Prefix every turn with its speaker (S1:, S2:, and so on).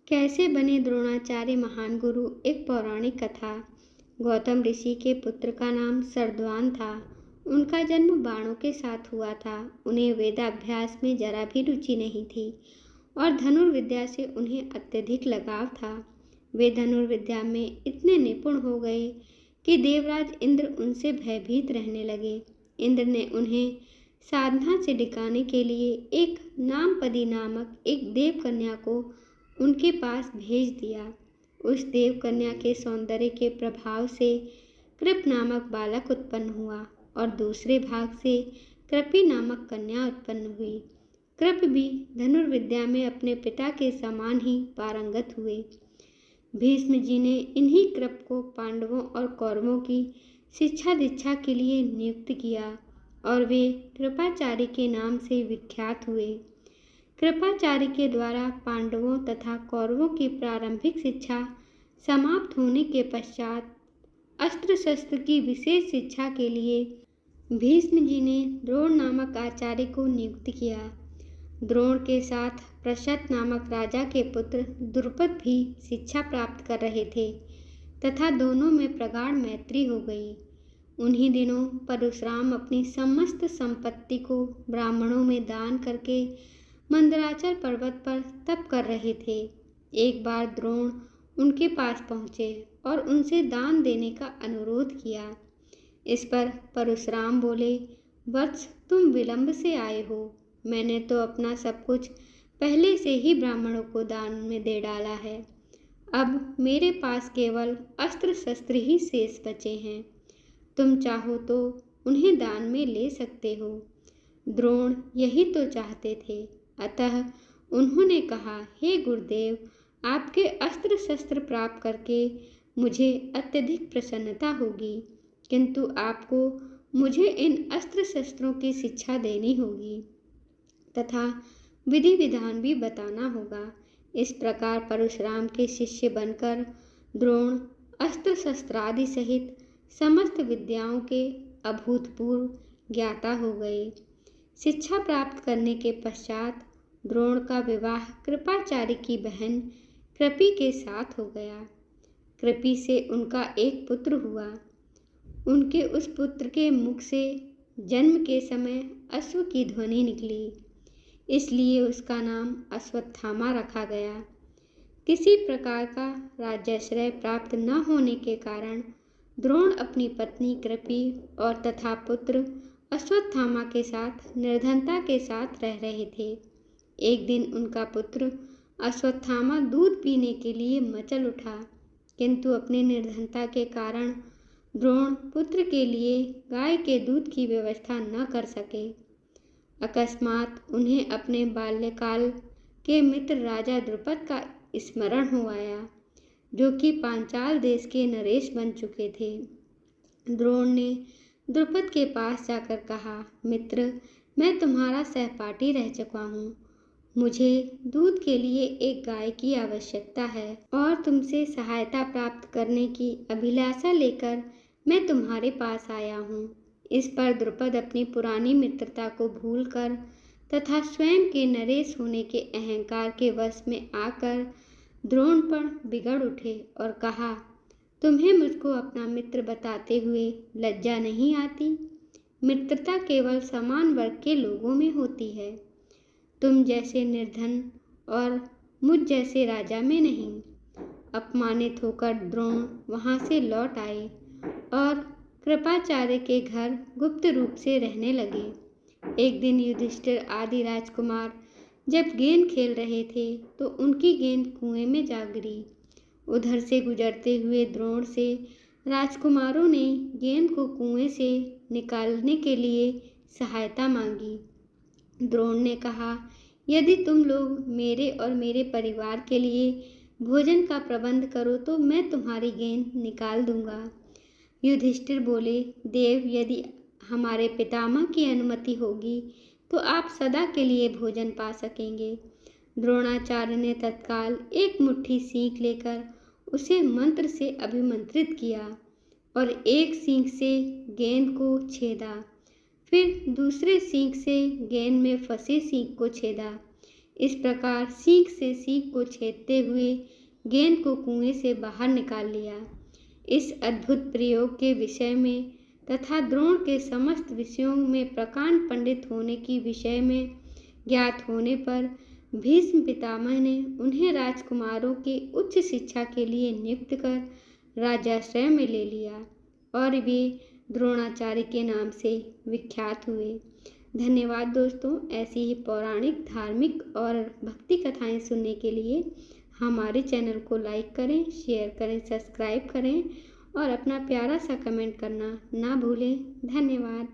S1: कैसे बने द्रोणाचार्य महान गुरु। एक पौराणिक कथा। गौतम ऋषि के पुत्र का नाम सरद्वान था। उनका जन्म बाणों के साथ हुआ था। उन्हें वेदाभ्यास में जरा भी रुचि नहीं थी और धनुर्विद्या से उन्हें अत्यधिक लगाव था। वे धनुर्विद्या में इतने निपुण हो गए कि देवराज इंद्र उनसे भयभीत रहने लगे। इंद्र ने उन्हें साधना से डिकाने के लिए एक नामपदी नामक एक देव कन्या को उनके पास भेज दिया। उस देव कन्या के सौंदर्य के प्रभाव से कृप नामक बालक उत्पन्न हुआ और दूसरे भाग से कृपि नामक कन्या उत्पन्न हुई। कृप भी धनुर्विद्या में अपने पिता के समान ही पारंगत हुए। भीष्म जी ने इन्हीं कृप को पांडवों और कौरवों की शिक्षा दीक्षा के लिए नियुक्त किया और वे कृपाचार्य के नाम से विख्यात हुए। कृपाचार्य के द्वारा पांडवों तथा कौरवों की प्रारंभिक शिक्षा समाप्त होने के पश्चात अस्त्र शस्त्र की विशेष शिक्षा के लिए भीष्म जी ने द्रोण नामक आचार्य को नियुक्त किया। द्रोण के साथ प्रशत नामक राजा के पुत्र द्रुपद भी शिक्षा प्राप्त कर रहे थे तथा दोनों में प्रगाढ़ मैत्री हो गई। उन्हीं दिनों परशुराम अपनी समस्त संपत्ति को ब्राह्मणों में दान करके मंदराचल पर्वत पर तप कर रहे थे। एक बार द्रोण उनके पास पहुँचे और उनसे दान देने का अनुरोध किया। इस पर परशुराम बोले, वत्स, तुम विलंब से आए हो। मैंने तो अपना सब कुछ पहले से ही ब्राह्मणों को दान में दे डाला है। अब मेरे पास केवल अस्त्र शस्त्र ही शेष बचे हैं। तुम चाहो तो उन्हें दान में ले सकते हो। द्रोण यही तो चाहते थे। अतः उन्होंने कहा, हे गुरुदेव, आपके अस्त्र शस्त्र प्राप्त करके मुझे अत्यधिक प्रसन्नता होगी, किंतु आपको मुझे इन अस्त्र शस्त्रों की शिक्षा देनी होगी तथा विधि विधान भी बताना होगा। इस प्रकार परशुराम के शिष्य बनकर द्रोण अस्त्र शस्त्रादि सहित समस्त विद्याओं के अभूतपूर्व ज्ञाता हो गए। शिक्षा प्राप्त करने के पश्चात द्रोण का विवाह कृपाचार्य की बहन कृपि के साथ हो गया। कृपि से उनका एक पुत्र हुआ। उनके उस पुत्र के मुख से जन्म के समय अश्व की ध्वनि निकली, इसलिए उसका नाम अश्वत्थामा रखा गया। किसी प्रकार का राज्याश्रय प्राप्त न होने के कारण द्रोण अपनी पत्नी कृपि और तथा पुत्र अश्वत्थामा के साथ निर्धनता के साथ रह रहे थे। एक दिन उनका पुत्र अश्वत्थामा दूध पीने के लिए मचल उठा, किंतु अपनी निर्धनता के कारण द्रोण पुत्र के लिए गाय के दूध की व्यवस्था न कर सके। अकस्मात उन्हें अपने बाल्यकाल के मित्र राजा द्रुपद का स्मरण हो आया, जो कि पांचाल देश के नरेश बन चुके थे। द्रोण ने द्रुपद के पास जाकर कहा, मित्र, मैं तुम्हारा सहपाठी रह चुका हूँ। मुझे दूध के लिए एक गाय की आवश्यकता है और तुमसे सहायता प्राप्त करने की अभिलाषा लेकर मैं तुम्हारे पास आया हूँ। इस पर द्रुपद अपनी पुरानी मित्रता को भूलकर तथा स्वयं के नरेश होने के अहंकार के वश में आकर द्रोण पर बिगड़ उठे और कहा, तुम्हें मुझको अपना मित्र बताते हुए लज्जा नहीं आती? मित्रता केवल समान वर्ग के लोगों में होती है। तुम जैसे निर्धन और मुझ जैसे राजा में नहीं। अपमानित होकर द्रोण वहां से लौट आए और कृपाचार्य के घर गुप्त रूप से रहने लगे। एक दिन युधिष्ठिर आदि राजकुमार जब गेंद खेल रहे थे तो उनकी गेंद कुएं में जा गिरी। उधर से गुजरते हुए द्रोण से राजकुमारों ने गेंद को कुएं से निकालने के लिए सहायता मांगी। द्रोण ने कहा, यदि तुम लोग मेरे और मेरे परिवार के लिए भोजन का प्रबंध करो तो मैं तुम्हारी गेंद निकाल दूंगा। युधिष्ठिर बोले, देव, यदि हमारे पितामह की अनुमति होगी तो आप सदा के लिए भोजन पा सकेंगे। द्रोणाचार्य ने तत्काल एक मुट्ठी सींक लेकर उसे मंत्र से अभिमंत्रित किया और एक सींक से गेंद को छेदा, फिर दूसरे सींक से गेंद में फंसे सींक को छेदा। इस प्रकार सीख से सीख को छेदते हुए गेंद को कुएं से बाहर निकाल लिया। इस अद्भुत प्रयोग के विषय में तथा द्रोण के समस्त विषयों में प्रकांड पंडित होने की विषय में ज्ञात होने पर भीष्म पितामह ने उन्हें राजकुमारों की उच्च शिक्षा के लिए नियुक्त कर राजाश्रय में ले लिया और वे द्रोणाचार्य के नाम से विख्यात हुए। धन्यवाद दोस्तों। ऐसी ही पौराणिक, धार्मिक और भक्ति कथाएं सुनने के लिए हमारे चैनल को लाइक करें, शेयर करें, सब्सक्राइब करें और अपना प्यारा सा कमेंट करना ना भूलें। धन्यवाद।